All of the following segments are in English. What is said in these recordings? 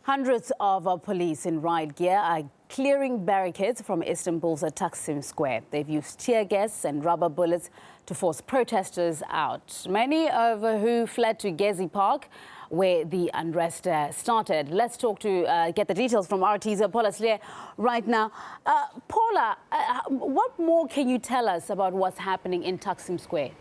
Hundreds of police in riot gear are clearing barricades from Istanbul's Taksim Square. They've used tear gas and rubber bullets to force protesters out, many of who fled to Gezi Park, where the unrest started. Let's talk to get the details from RT's Paula Sle right now. Paula, what more can you tell us about what's happening in Taksim Square?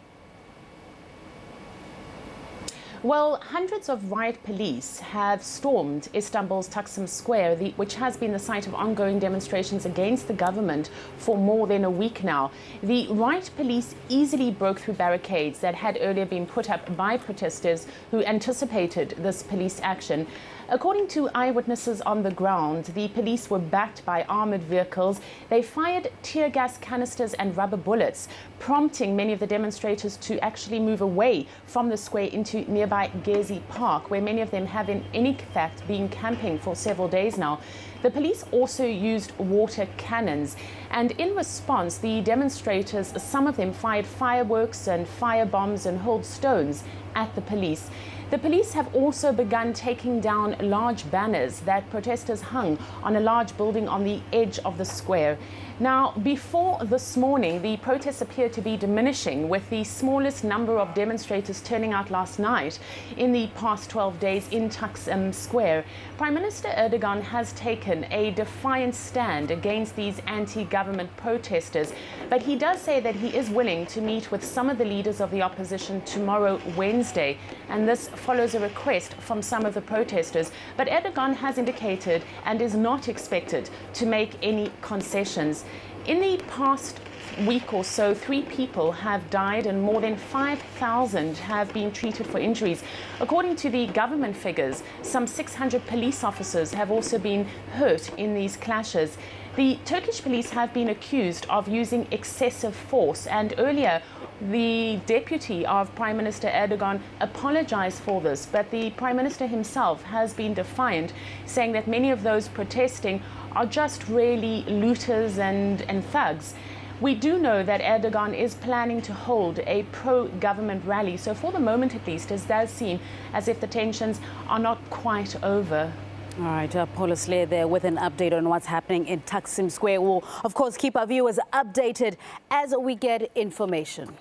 Well, hundreds of riot police have stormed Istanbul's Taksim Square, which has been the site of ongoing demonstrations against the government for more than a week now. The riot police easily broke through barricades that had earlier been put up by protesters who anticipated this police action. According to eyewitnesses on the ground, the police were backed by armored vehicles. They fired tear gas canisters and rubber bullets, prompting many of the demonstrators to actually move away from the square into nearby Gezi Park, where many of them have in fact been camping for several days now. The police also used water cannons, and in response, the demonstrators, some of them fired fireworks and fire bombs and hurled stones at the police. The police have also begun taking down large banners that protesters hung on a large building on the edge of the square. Now, before this morning, the protests appeared to be diminishing, with the smallest number of demonstrators turning out last night in the past 12 days in Taksim Square. Prime Minister Erdogan has taken a defiant stand against these anti-government protesters, but he does say that he is willing to meet with some of the leaders of the opposition tomorrow, Wednesday, and this follows a request from some of the protesters. But Erdogan has indicated and is not expected to make any concessions. In the past week or so, 3 people have died and more than 5,000 have been treated for injuries. According to the government figures, some 600 police officers have also been hurt in these clashes. The Turkish police have been accused of using excessive force, and earlier the deputy of Prime Minister Erdogan apologized for this, but the Prime Minister himself has been defiant, saying that many of those protesting are just really looters and thugs. We do know that Erdogan is planning to hold a pro-government rally, so for the moment at least, it does seem as if the tensions are not quite over. All right, Paula Sle there with an update on what's happening in Taksim Square. We'll, of course, keep our viewers updated as we get information.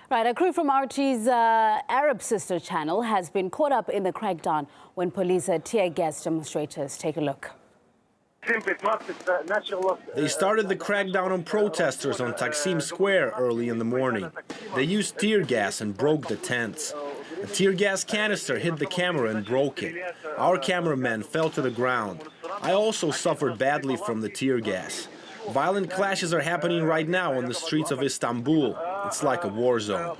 Right, a crew from RT's Arab sister channel has been caught up in the crackdown when police tear gas demonstrators. Take a look. They started the crackdown on protesters on Taksim Square early in the morning. They used tear gas and broke the tents. A tear gas canister hit the camera and broke it. Our cameraman fell to the ground. I also suffered badly from the tear gas. Violent clashes are happening right now on the streets of Istanbul. It's like a war zone.